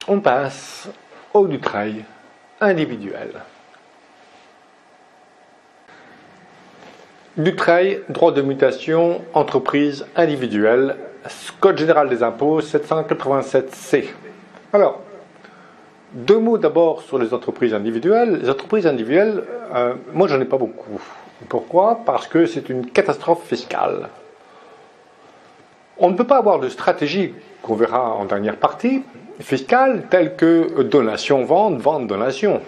On passe au Dutreil individuel. Dutreil, droit de mutation, entreprise individuelle, Code général des impôts 787C. Alors, deux mots d'abord sur les entreprises individuelles. Les entreprises individuelles, moi j'en ai pas beaucoup. Pourquoi? Parce que c'est une catastrophe fiscale. On ne peut pas avoir de stratégie, qu'on verra en dernière partie, fiscale, telle que donation-vente, vente-donation.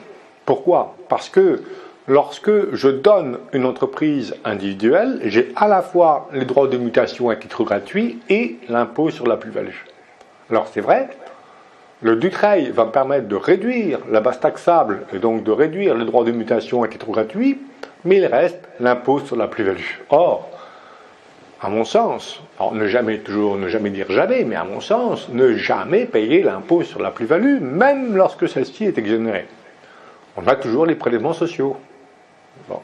Pourquoi? Parce que lorsque je donne une entreprise individuelle, j'ai à la fois les droits de mutation à titre gratuit et l'impôt sur la plus-value. Alors c'est vrai, le Dutreil va me permettre de réduire la base taxable et donc de réduire les droits de mutation à titre gratuit, mais il reste l'impôt sur la plus-value. Or, à mon sens, alors ne jamais dire jamais, mais à mon sens, ne jamais payer l'impôt sur la plus-value, même lorsque celle-ci est exonérée. On a toujours les prélèvements sociaux. Bon.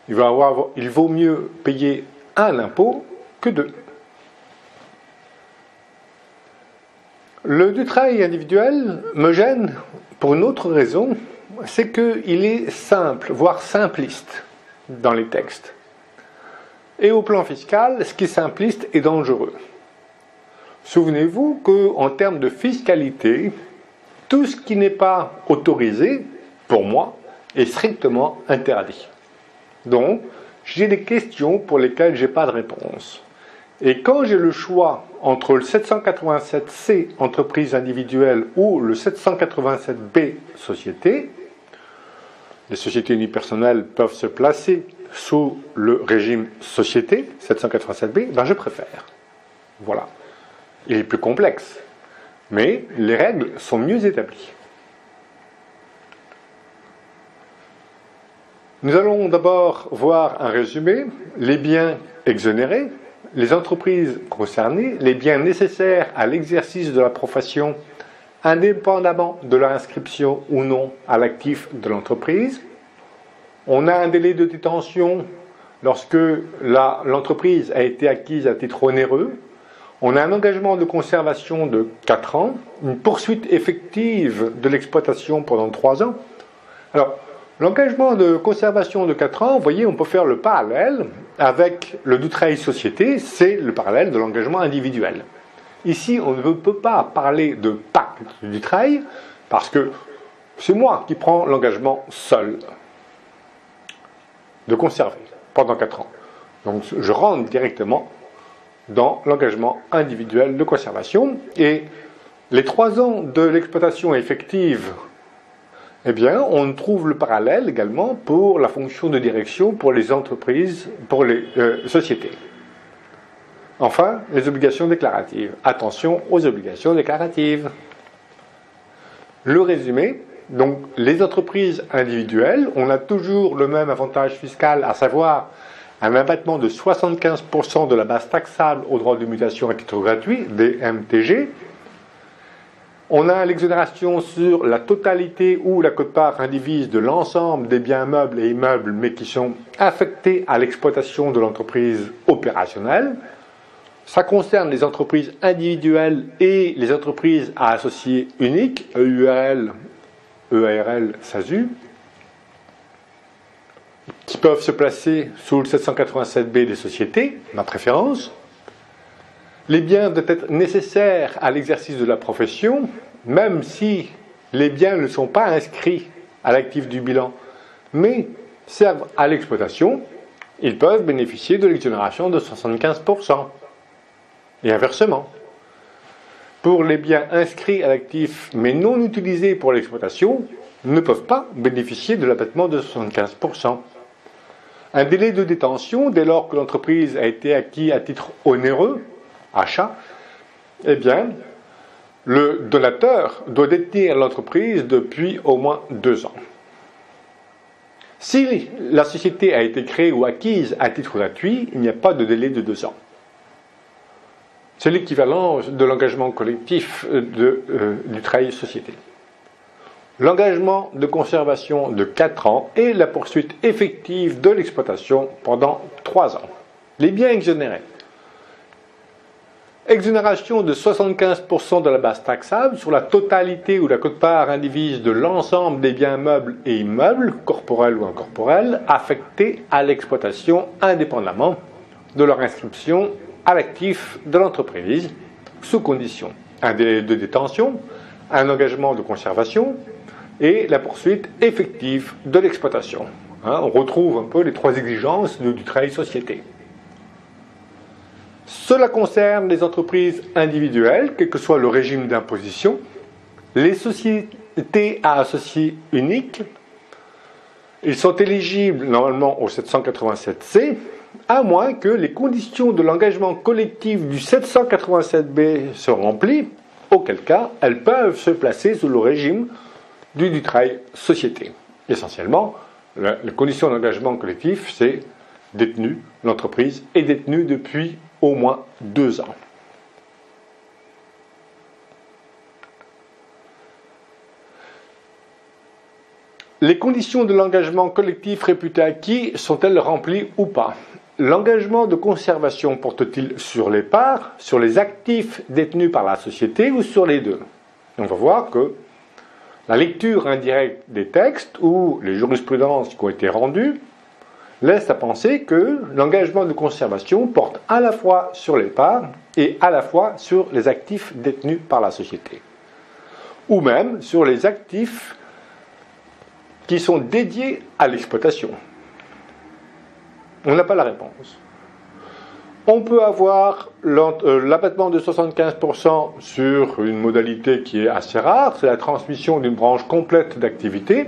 Il vaut mieux payer un impôt que deux. Le Dutreil individuel me gêne pour une autre raison, c'est qu'il est simple, voire simpliste dans les textes. Et au plan fiscal, ce qui est simpliste est dangereux. Souvenez-vous qu'en termes de fiscalité, tout ce qui n'est pas autorisé, pour moi, est strictement interdit. Donc, j'ai des questions pour lesquelles je n'ai pas de réponse. Et quand j'ai le choix entre le 787C, entreprise individuelle, ou le 787B, société, les sociétés unipersonnelles peuvent se placer sous le régime société, 787B, ben je préfère. Voilà. Il est plus complexe, mais les règles sont mieux établies. Nous allons d'abord voir un résumé, les biens exonérés, les entreprises concernées, les biens nécessaires à l'exercice de la profession, indépendamment de leur inscription ou non à l'actif de l'entreprise. On a un délai de détention lorsque l'entreprise a été acquise à titre onéreux. On a un engagement de conservation de 4 ans, une poursuite effective de l'exploitation pendant 3 ans. Alors, l'engagement de conservation de 4 ans, vous voyez, on peut faire le parallèle avec le Dutreil société, c'est le parallèle de l'engagement individuel. Ici, on ne peut pas parler de pacte du Dutreil parce que c'est moi qui prends l'engagement seul de conserver pendant 4 ans. Donc, je rentre directement dans l'engagement individuel de conservation et les 3 ans de l'exploitation effective, eh bien, on trouve le parallèle également pour la fonction de direction pour les entreprises, pour les sociétés. Enfin, les obligations déclaratives. Attention aux obligations déclaratives. Le résumé, donc les entreprises individuelles, on a toujours le même avantage fiscal, à savoir un abattement de 75% de la base taxable aux droits de mutation à titre gratuit, DMTG. On a l'exonération sur la totalité ou la quote-part indivise de l'ensemble des biens meubles et immeubles, mais qui sont affectés à l'exploitation de l'entreprise opérationnelle. Ça concerne les entreprises individuelles et les entreprises à associés uniques, EURL, EARL, SASU, qui peuvent se placer sous le 787B des sociétés, ma préférence. Les biens doivent être nécessaires à l'exercice de la profession, même si les biens ne sont pas inscrits à l'actif du bilan, mais servent à l'exploitation, ils peuvent bénéficier de l'exonération de 75%. Et inversement. Pour les biens inscrits à l'actif mais non utilisés pour l'exploitation, ne peuvent pas bénéficier de l'abattement de 75%. Un délai de détention, dès lors que l'entreprise a été acquise à titre onéreux, achat, eh bien, le donateur doit détenir l'entreprise depuis au moins 2 ans. Si la société a été créée ou acquise à titre gratuit, il n'y a pas de délai de 2 ans. C'est l'équivalent de l'engagement collectif du travail société. L'engagement de conservation de 4 ans et la poursuite effective de l'exploitation pendant 3 ans. Les biens exonérés. Exonération de 75% de la base taxable sur la totalité ou la quote-part indivise de l'ensemble des biens meubles et immeubles, corporels ou incorporels, affectés à l'exploitation indépendamment de leur inscription à l'actif de l'entreprise, sous condition un délai de détention, un engagement de conservation et la poursuite effective de l'exploitation. On retrouve un peu les trois exigences du travail société. Cela concerne les entreprises individuelles, quel que soit le régime d'imposition, les sociétés à associés uniques. Ils sont éligibles normalement au 787C, à moins que les conditions de l'engagement collectif du 787B soient remplies, auquel cas elles peuvent se placer sous le régime du travail société. Essentiellement, les conditions d'engagement collectif, c'est détenu, l'entreprise est détenue depuis au moins 2 ans. Les conditions de l'engagement collectif réputé acquis sont-elles remplies ou pas? L'engagement de conservation porte-t-il sur les parts, sur les actifs détenus par la société ou sur les deux? On va voir que la lecture indirecte des textes ou les jurisprudences qui ont été rendues laisse à penser que l'engagement de conservation porte à la fois sur les parts et à la fois sur les actifs détenus par la société, ou même sur les actifs qui sont dédiés à l'exploitation. On n'a pas la réponse. On peut avoir l'abattement de 75% sur une modalité qui est assez rare, c'est la transmission d'une branche complète d'activité.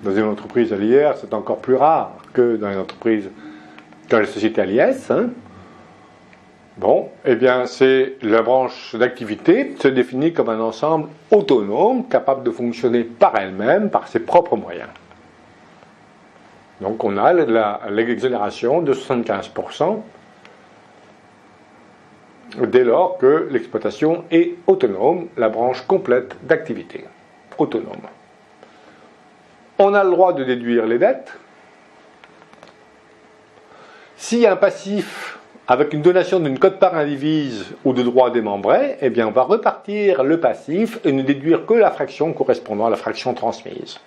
Dans une entreprise à l'IR, c'est encore plus rare que dans les sociétés à l'IS. Bon, eh bien, c'est la branche d'activité se définit comme un ensemble autonome, capable de fonctionner par elle-même, par ses propres moyens. Donc, on a l'exonération de 75% dès lors que l'exploitation est autonome, la branche complète d'activité autonome. On a le droit de déduire les dettes. S'il y a un passif avec une donation d'une quote-part indivise ou de droit démembré, eh bien on va repartir le passif et ne déduire que la fraction correspondant à la fraction transmise.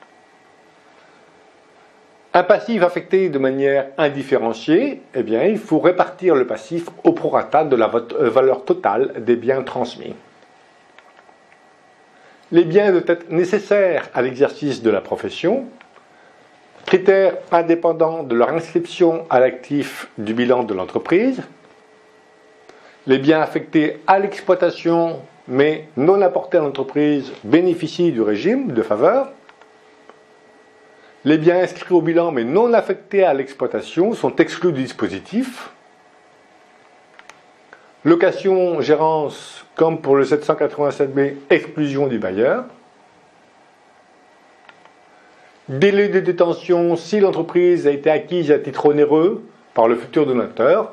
Un passif affecté de manière indifférenciée, eh bien il faut répartir le passif au prorata de la valeur totale des biens transmis. Les biens doivent être nécessaires à l'exercice de la profession, critères indépendants de leur inscription à l'actif du bilan de l'entreprise, les biens affectés à l'exploitation mais non apportés à l'entreprise bénéficient du régime de faveur, les biens inscrits au bilan mais non affectés à l'exploitation sont exclus du dispositif, location, gérance, comme pour le 787B, exclusion du bailleur. Délai de détention, si l'entreprise a été acquise à titre onéreux par le futur donateur,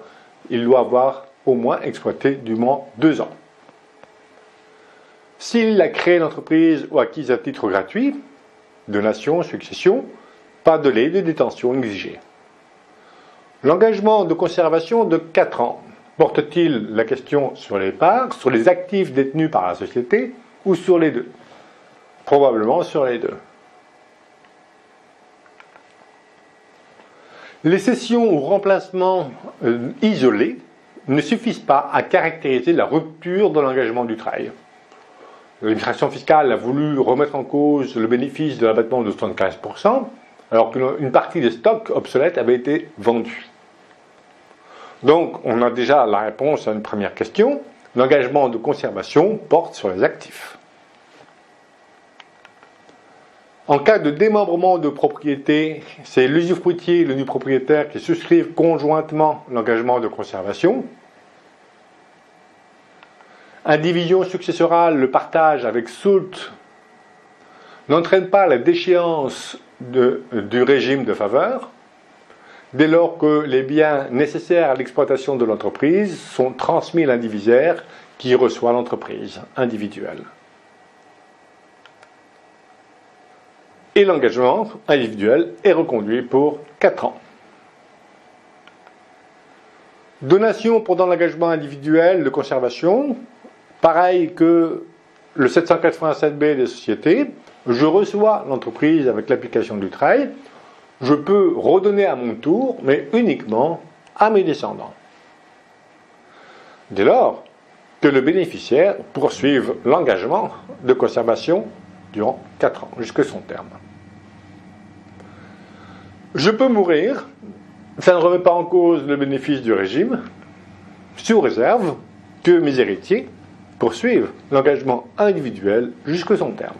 il doit avoir au moins exploité du moins 2 ans. S'il a créé l'entreprise ou acquise à titre gratuit, donation, succession, pas de délai de détention exigé. L'engagement de conservation de 4 ans porte-t-il la question sur les parts, sur les actifs détenus par la société ou sur les deux? Probablement sur les deux. Les cessions ou remplacements isolés ne suffisent pas à caractériser la rupture de l'engagement du travail. L'administration fiscale a voulu remettre en cause le bénéfice de l'abattement de 75%, alors qu'une partie des stocks obsolètes avait été vendue. Donc, on a déjà la réponse à une première question. L'engagement de conservation porte sur les actifs. En cas de démembrement de propriété, c'est l'usufruitier et le nu propriétaire qui souscrivent conjointement l'engagement de conservation. Indivision successorale, le partage avec soult n'entraîne pas la déchéance du régime de faveur, dès lors que les biens nécessaires à l'exploitation de l'entreprise sont transmis à l'indivisaire qui reçoit l'entreprise individuelle. Et l'engagement individuel est reconduit pour 4 ans. Donation pendant l'engagement individuel de conservation, pareil que le 787B des sociétés, je reçois l'entreprise avec l'application du trail, je peux redonner à mon tour, mais uniquement à mes descendants. Dès lors que le bénéficiaire poursuive l'engagement de conservation durant 4 ans, jusqu'à son terme. Je peux mourir, ça ne remet pas en cause le bénéfice du régime, sous réserve que mes héritiers poursuivent l'engagement individuel jusqu'à son terme.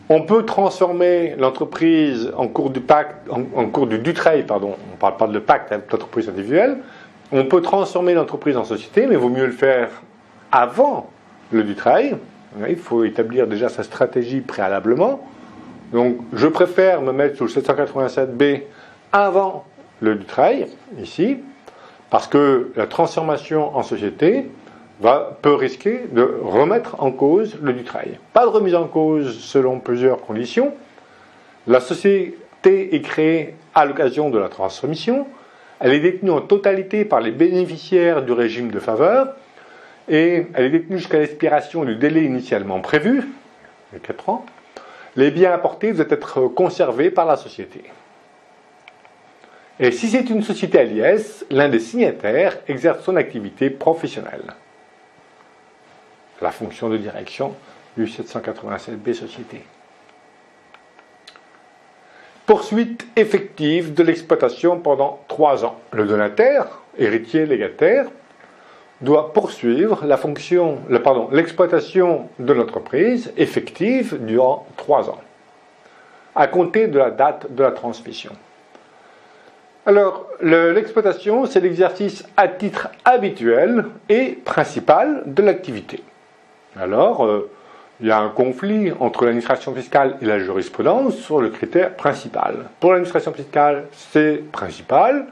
On peut transformer l'entreprise en cours du pacte, en cours du trail, pardon, on ne parle pas de pacte avec l'entreprise individuelle, on peut transformer l'entreprise en société, mais il vaut mieux le faire avant le du trail. Il faut établir déjà sa stratégie préalablement. Donc, je préfère me mettre sous le 787B avant le du trail, ici, parce que la transformation en société peut risquer de remettre en cause le du trail. Pas de remise en cause selon plusieurs conditions. La société est créée à l'occasion de la transmission. Elle est détenue en totalité par les bénéficiaires du régime de faveur et elle est détenue jusqu'à l'expiration du délai initialement prévu, les 4 ans. Les biens apportés doivent être conservés par la société. Et si c'est une société à l'IS, l'un des signataires exerce son activité professionnelle. La fonction de direction du 787B société. Poursuite effective de l'exploitation pendant 3 ans. Le donataire, héritier, légataire, doit poursuivre l'exploitation de l'entreprise effective durant 3 ans, à compter de la date de la transmission. Alors, l'exploitation, c'est l'exercice à titre habituel et principal de l'activité. Alors, il y a un conflit entre l'administration fiscale et la jurisprudence sur le critère principal. Pour l'administration fiscale, c'est principal.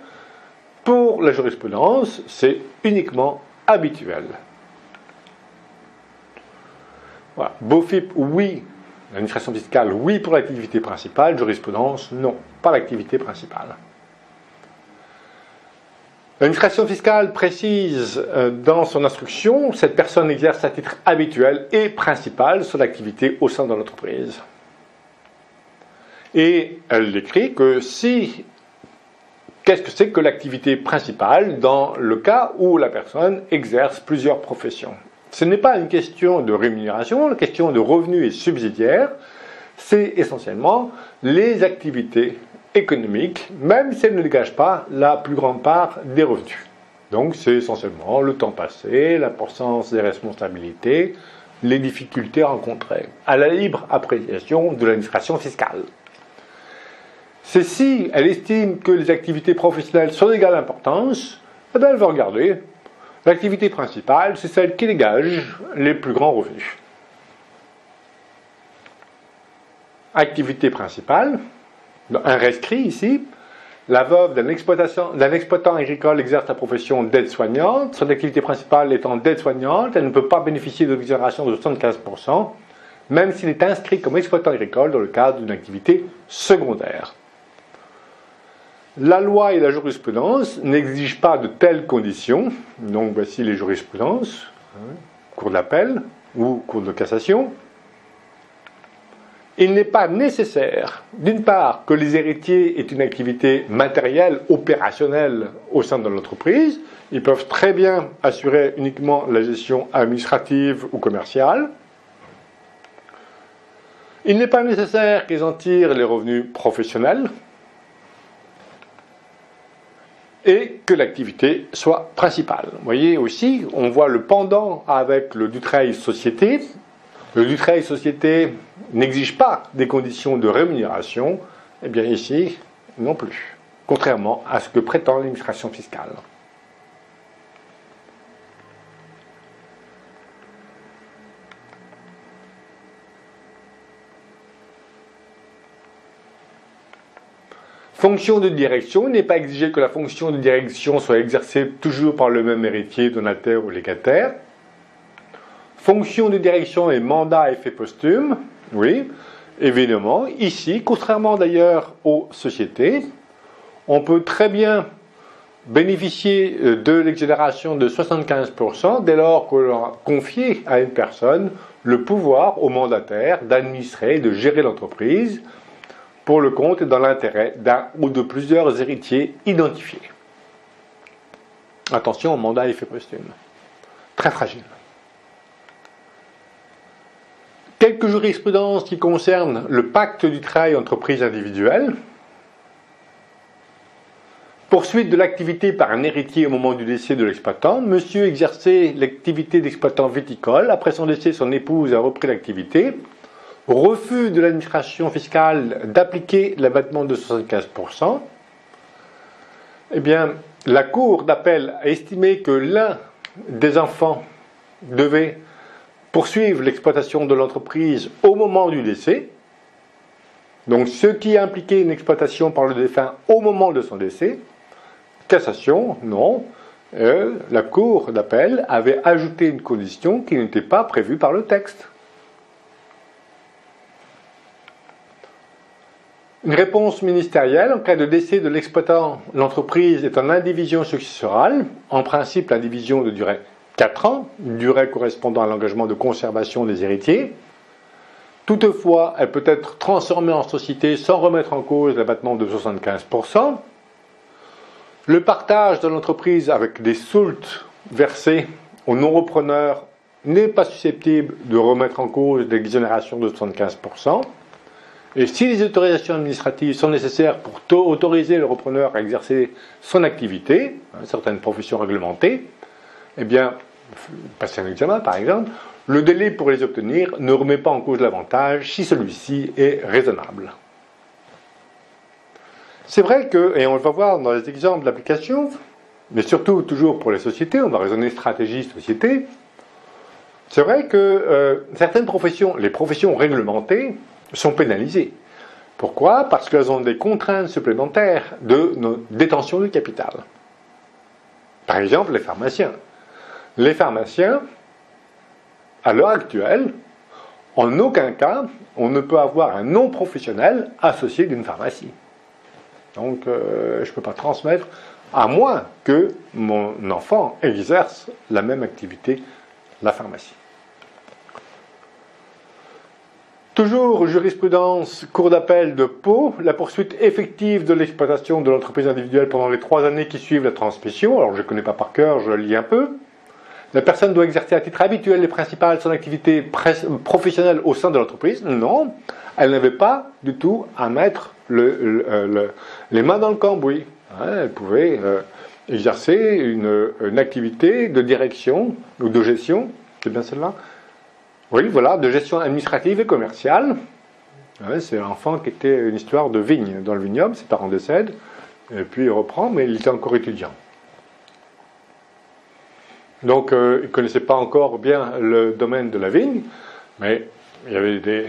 Pour la jurisprudence, c'est uniquement habituel. Voilà. BOFIP, oui. L'administration fiscale, oui pour l'activité principale. Jurisprudence, non, pas l'activité principale. L'administration fiscale précise dans son instruction, cette personne exerce à titre habituel et principal sur l'activité au sein de l'entreprise. Et elle décrit que qu'est-ce que c'est que l'activité principale dans le cas où la personne exerce plusieurs professions. Ce n'est pas une question de rémunération, la question de revenus est subsidiaire, c'est essentiellement les activités économique, même si elle ne dégage pas la plus grande part des revenus. Donc c'est essentiellement le temps passé, l'importance des responsabilités, les difficultés rencontrées, à la libre appréciation de l'administration fiscale. C'est si elle estime que les activités professionnelles sont d'égale importance, eh bien elle va regarder. L'activité principale, c'est celle qui dégage les plus grands revenus. Activité principale, un rescrit ici, la veuve d'un exploitant agricole exerce la profession d'aide-soignante. Son activité principale étant d'aide-soignante, elle ne peut pas bénéficier de l'exonération de 75%, même s'il est inscrit comme exploitant agricole dans le cadre d'une activité secondaire. La loi et la jurisprudence n'exigent pas de telles conditions. Donc voici les jurisprudences, cour d'appel ou cour de cassation. Il n'est pas nécessaire, d'une part, que les héritiers aient une activité matérielle, opérationnelle au sein de l'entreprise. Ils peuvent très bien assurer uniquement la gestion administrative ou commerciale. Il n'est pas nécessaire qu'ils en tirent les revenus professionnels et que l'activité soit principale. Vous voyez aussi, on voit le pendant avec le Dutreil Société. Le Dutreil Société n'exige pas des conditions de rémunération, eh bien ici, non plus, contrairement à ce que prétend l'administration fiscale. Fonction de direction, il n'est pas exigé que la fonction de direction soit exercée toujours par le même héritier, donataire ou légataire. Fonction de direction et mandat à effet posthume, oui, évidemment. Ici, contrairement d'ailleurs aux sociétés, on peut très bien bénéficier de l'exonération de 75% dès lors que l'on a confié à une personne le pouvoir au mandataire d'administrer et de gérer l'entreprise pour le compte et dans l'intérêt d'un ou de plusieurs héritiers identifiés. Attention au mandat à effet posthume. Très fragile. Quelques jurisprudences qui concernent le pacte du travail entreprise individuelle. Poursuite de l'activité par un héritier au moment du décès de l'exploitant. Monsieur exerçait l'activité d'exploitant viticole. Après son décès, son épouse a repris l'activité. Refus de l'administration fiscale d'appliquer l'abattement de 75%. Eh bien, la Cour d'appel a estimé que l'un des enfants devait poursuivre l'exploitation de l'entreprise au moment du décès. Donc, ce qui impliquait une exploitation par le défunt au moment de son décès. Cassation, non. La Cour d'appel avait ajouté une condition qui n'était pas prévue par le texte. Une réponse ministérielle, en cas de décès de l'exploitant, l'entreprise est en indivision successorale. En principe, la division de durée 4 ans, durée correspondant à l'engagement de conservation des héritiers. Toutefois, elle peut être transformée en société sans remettre en cause l'abattement de 75%. Le partage de l'entreprise avec des soultes versés aux non-repreneurs n'est pas susceptible de remettre en cause l'exonération de 75%. Et si les autorisations administratives sont nécessaires pour autoriser le repreneur à exercer son activité, certaines professions réglementées, eh bien, passer un examen par exemple, le délai pour les obtenir ne remet pas en cause l'avantage si celui-ci est raisonnable. C'est vrai que, et on va voir dans les exemples d'application, mais surtout toujours pour les sociétés, on va raisonner stratégie, société, c'est vrai que certaines professions, les professions réglementées, sont pénalisées. Pourquoi? Parce qu'elles ont des contraintes supplémentaires de détention de capital. Par exemple, les pharmaciens. Les pharmaciens, à l'heure actuelle, en aucun cas, on ne peut avoir un non professionnel associé d'une pharmacie. Donc, je ne peux pas transmettre, à moins que mon enfant exerce la même activité, la pharmacie. Toujours jurisprudence, Cour d'appel de Pau, la poursuite effective de l'exploitation de l'entreprise individuelle pendant les 3 années qui suivent la transmission. Alors, je ne connais pas par cœur, je lis un peu. La personne doit exercer à titre habituel et principal son activité professionnelle au sein de l'entreprise. Non, elle n'avait pas du tout à mettre les mains dans le cambouis. Elle pouvait exercer une activité de direction ou de gestion, c'est bien celle-là? Oui, voilà, de gestion administrative et commerciale. C'est l'enfant qui était une histoire de vigne dans le vignoble, ses parents décèdent, et puis il reprend, mais il était encore étudiant. Donc, il ne connaissait pas encore bien le domaine de la vigne, mais il y avait des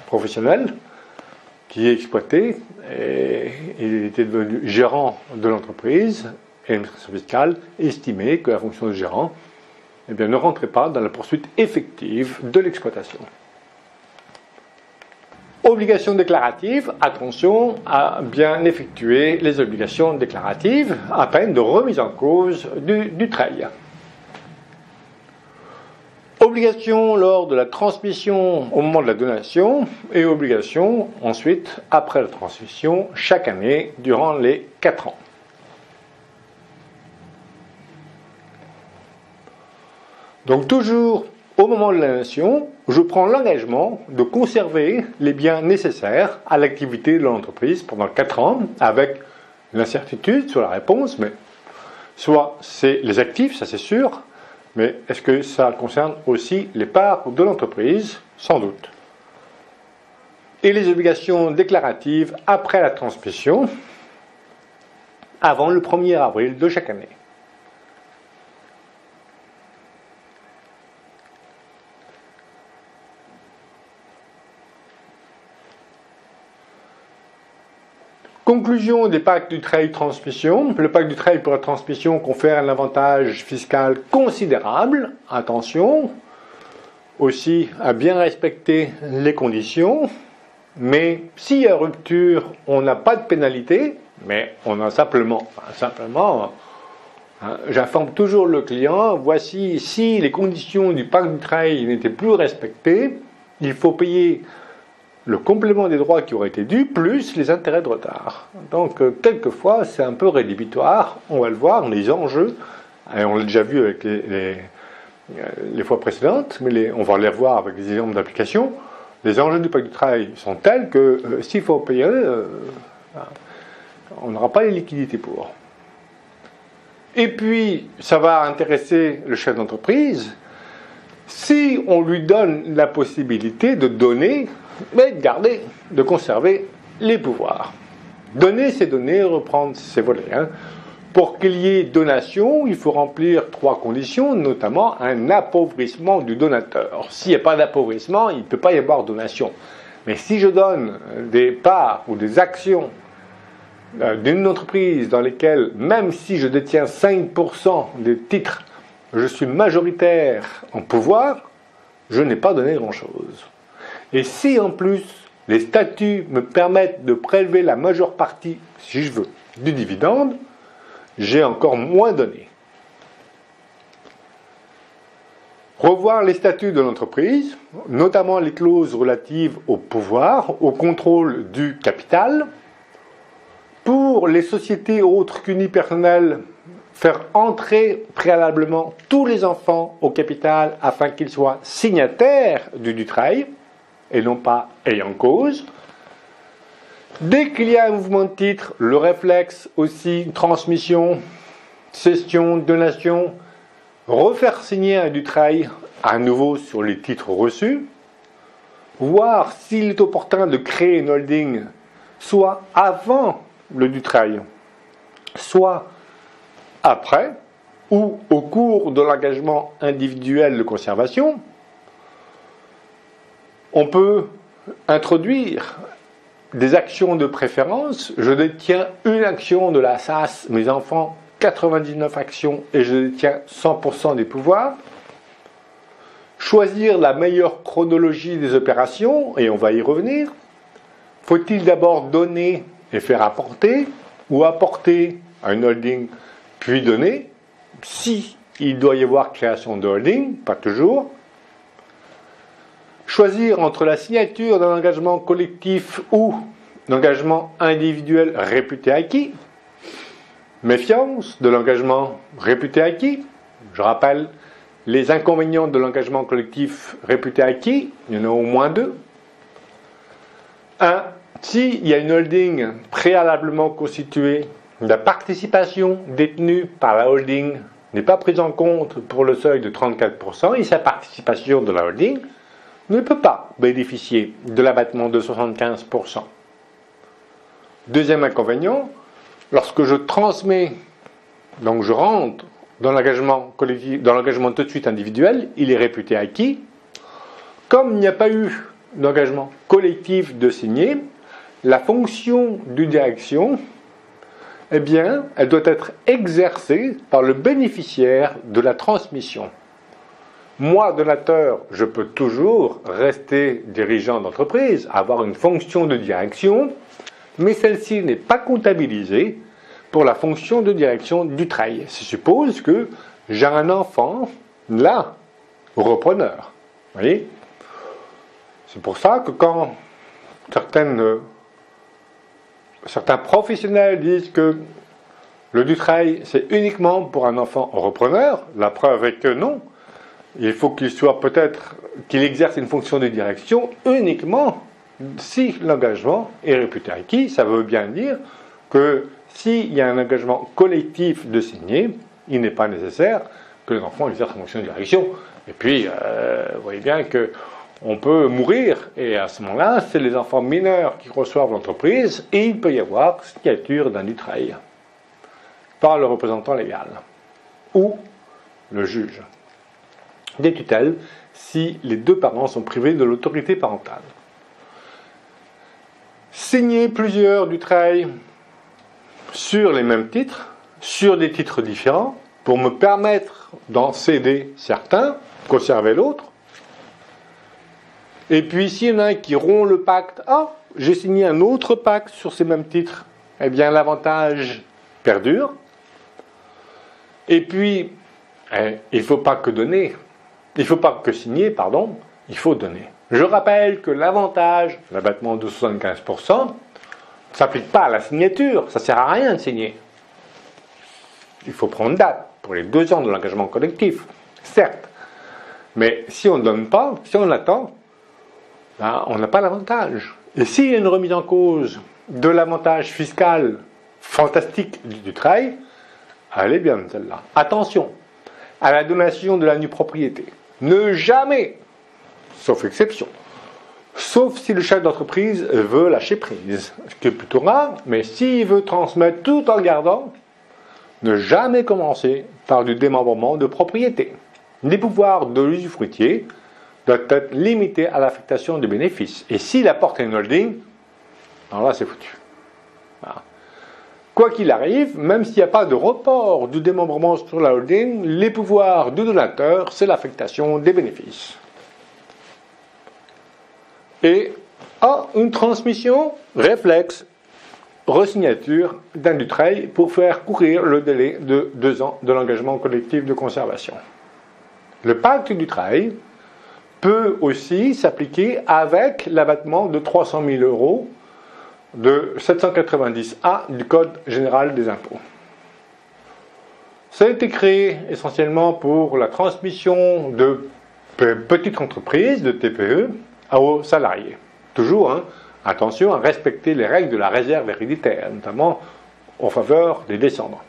professionnels qui exploitaient, et il était devenu gérant de l'entreprise, et l'administration fiscale estimait que la fonction de gérant ne rentrait pas dans la poursuite effective de l'exploitation. Obligations déclaratives, attention à bien effectuer les obligations déclaratives à peine de remise en cause du trail. Obligation lors de la transmission au moment de la donation et obligation ensuite après la transmission chaque année durant les 4 ans. Donc toujours au moment de la donation, je prends l'engagement de conserver les biens nécessaires à l'activité de l'entreprise pendant 4 ans avec l'incertitude sur la réponse, mais soit c'est les actifs, ça c'est sûr, mais est-ce que ça concerne aussi les parts de l'entreprise? Sans doute. Et les obligations déclaratives après la transmission, avant le 1er avril de chaque année. Conclusion des pactes du trail transmission. Le pacte du trail pour la transmission confère un avantage fiscal considérable. Attention aussi à bien respecter les conditions. Mais s'il y a rupture, on n'a pas de pénalité, mais on a simplement J'informe toujours le client, voici, si les conditions du pacte du travail n'étaient plus respectées, il faut payer le complément des droits qui auraient été dus, plus les intérêts de retard. Donc, quelquefois, c'est un peu rédhibitoire, on va le voir, les enjeux, et on l'a déjà vu avec les fois précédentes, mais on va les revoir avec des exemples d'application. Les enjeux du pacte du travail sont tels que s'il faut payer, on n'aura pas les liquidités pour. Et puis, ça va intéresser le chef d'entreprise si on lui donne la possibilité de donner, mais de garder, de conserver les pouvoirs. Donner, c'est donner, reprendre, c'est voler. Pour qu'il y ait donation, il faut remplir 3 conditions, notamment un appauvrissement du donateur. S'il n'y a pas d'appauvrissement, il ne peut pas y avoir donation. Mais si je donne des parts ou des actions d'une entreprise dans lesquelles, même si je détiens 5% des titres, je suis majoritaire en pouvoir, je n'ai pas donné grand-chose. Et si en plus les statuts me permettent de prélever la majeure partie, si je veux, du dividende, j'ai encore moins donné. Revoir les statuts de l'entreprise, notamment les clauses relatives au pouvoir, au contrôle du capital. Pour les sociétés autres qu'unipersonnelles, faire entrer préalablement tous les enfants au capital afin qu'ils soient signataires du travail et non pas ayant cause. Dès qu'il y a un mouvement de titre, le réflexe aussi, transmission, cession, donation, refaire signer un travail à nouveau sur les titres reçus, voir s'il est opportun de créer une holding, soit avant le travail, soit après, ou au cours de l'engagement individuel de conservation. On peut introduire des actions de préférence. Je détiens une action de la SAS, mes enfants 99 actions et je détiens 100% des pouvoirs. Choisir la meilleure chronologie des opérations, et on va y revenir. Faut-il d'abord donner et faire apporter, ou apporter à une holding puis donner? Si il doit y avoir création de holding, pas toujours. Choisir entre la signature d'un engagement collectif ou d'un engagement individuel réputé acquis. Méfiance de l'engagement réputé acquis. Je rappelle les inconvénients de l'engagement collectif réputé acquis. Il y en a au moins 2. 1. S'il y a une holding préalablement constituée, la participation détenue par la holding n'est pas prise en compte pour le seuil de 34% et sa participation de la holding ne peut pas bénéficier de l'abattement de 75%. Deuxième inconvénient, lorsque je transmets, donc je rentre dans l'engagement collectif, dans l'engagement tout de suite individuel, il est réputé acquis. Comme il n'y a pas eu d'engagement collectif de signer, la fonction de direction, eh bien, elle doit être exercée par le bénéficiaire de la transmission. Moi, donateur, je peux toujours rester dirigeant d'entreprise, avoir une fonction de direction, mais celle-ci n'est pas comptabilisée pour la fonction de direction du travail. Ça suppose que j'ai un enfant, là, repreneur. Vous voyez ? C'est pour ça que quand certains professionnels disent que le du travail, c'est uniquement pour un enfant repreneur, la preuve est que non. Il faut qu'il exerce une fonction de direction uniquement si l'engagement est réputé acquis. Ça veut bien dire que s'il y a un engagement collectif de signer, il n'est pas nécessaire que l'enfant exerce une fonction de direction. Et puis, vous voyez bien qu'on peut mourir, et à ce moment-là, c'est les enfants mineurs qui reçoivent l'entreprise, et il peut y avoir signature d'un du travail par le représentant légal ou le juge des tutelles si les 2 parents sont privés de l'autorité parentale. Signer plusieurs du travail sur les mêmes titres, sur des titres différents, pour me permettre d'en céder certains, conserver l'autre. Et puis s'il y en a un qui rompt le pacte, j'ai signé un autre pacte sur ces mêmes titres, eh bien l'avantage perdure. Et puis, il ne faut pas que donner, il ne faut pas que signer, pardon, il faut donner. Je rappelle que l'avantage, l'abattement de 75%, ne s'applique pas à la signature, ça ne sert à rien de signer. Il faut prendre date pour les 2 ans de l'engagement collectif, certes. Mais si on ne donne pas, si on attend, ben, on n'a pas l'avantage. Et s'il y a une remise en cause de l'avantage fiscal fantastique du travail, elle est bien celle-là. Attention à la donation de la nue propriété. Ne jamais, sauf exception, sauf si le chef d'entreprise veut lâcher prise, ce qui est plutôt rare, mais s'il veut transmettre tout en gardant, ne jamais commencer par du démembrement de propriété. Les pouvoirs de l'usufruitier doivent être limités à l'affectation des bénéfices. Et s'il apporte une holding, alors là c'est foutu. Voilà. Quoi qu'il arrive, même s'il n'y a pas de report du démembrement sur la holding, les pouvoirs du donateur, c'est l'affectation des bénéfices. Et une transmission, réflexe, resignature d'un dutreil pour faire courir le délai de 2 ans de l'engagement collectif de conservation. Le pacte du travail peut aussi s'appliquer avec l'abattement de 300 000 € de 790A du Code général des impôts. Ça a été créé essentiellement pour la transmission de petites entreprises, de TPE, aux salariés. Toujours, attention à respecter les règles de la réserve héréditaire, notamment en faveur des descendants.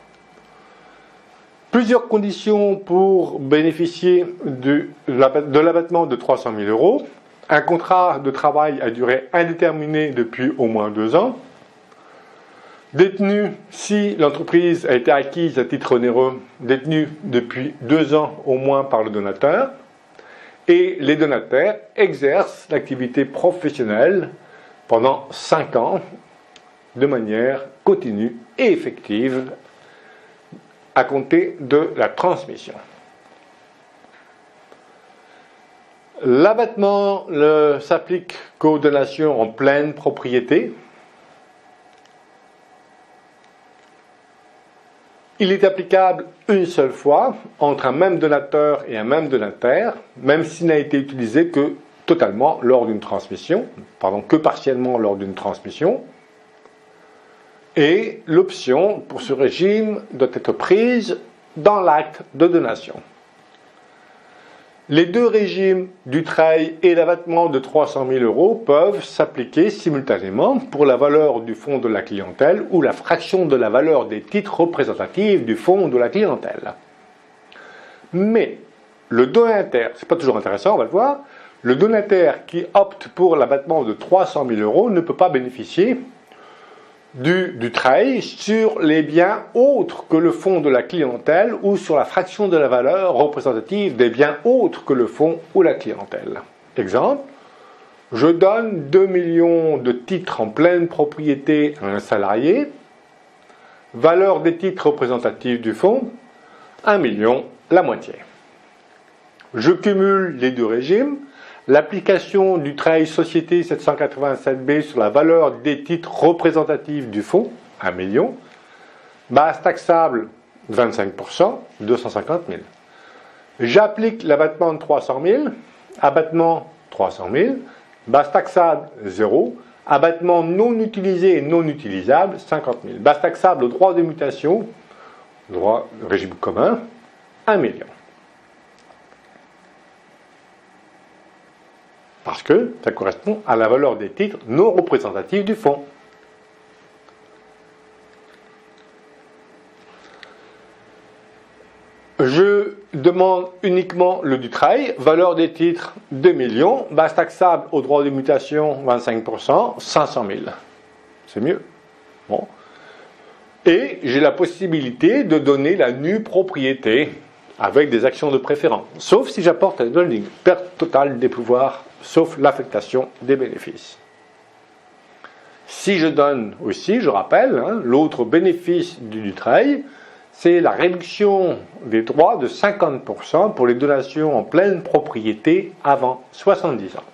Plusieurs conditions pour bénéficier de l'abattement de 300 000 €. Un contrat de travail à durée indéterminée depuis au moins 2 ans. Détenu si l'entreprise a été acquise à titre onéreux, détenu depuis 2 ans au moins par le donateur. Et les donataires exercent l'activité professionnelle pendant 5 ans de manière continue et effective à compter de la transmission. L'abattement s'applique qu'aux donations en pleine propriété. Il est applicable une seule fois entre un même donateur et un même donataire, même s'il n'a été utilisé que totalement lors d'une transmission, que partiellement lors d'une transmission. Et l'option pour ce régime doit être prise dans l'acte de donation. Les 2 régimes du travail et l'abattement de 300 000 € peuvent s'appliquer simultanément pour la valeur du fonds de la clientèle ou la fraction de la valeur des titres représentatifs du fonds de la clientèle. Mais le donataire, c'est pas toujours intéressant, on va le voir, le donataire qui opte pour l'abattement de 300 000 € ne peut pas bénéficier du travail sur les biens autres que le fonds de la clientèle ou sur la fraction de la valeur représentative des biens autres que le fonds ou la clientèle. Exemple, je donne 2 millions de titres en pleine propriété à un salarié, valeur des titres représentatifs du fonds, 1 million, la moitié. Je cumule les 2 régimes. L'application du travail société 787B sur la valeur des titres représentatifs du fonds, 1 million, base taxable 25%, 250 000. J'applique l'abattement de 300 000, abattement 300 000, base taxable 0, abattement non utilisé et non utilisable 50 000. Base taxable au droit de mutation, droit régime commun, 1 million. Parce que ça correspond à la valeur des titres non représentatifs du fonds. Je demande uniquement le du travail, valeur des titres 2 millions, base taxable au droit de mutation 25%, 500 000. C'est mieux. Bon. Et j'ai la possibilité de donner la nue propriété avec des actions de préférence, sauf si j'apporte la holding, perte totale des pouvoirs, sauf l'affectation des bénéfices. Si je donne aussi, je rappelle, l'autre bénéfice du travail, c'est la réduction des droits de 50% pour les donations en pleine propriété avant 70 ans.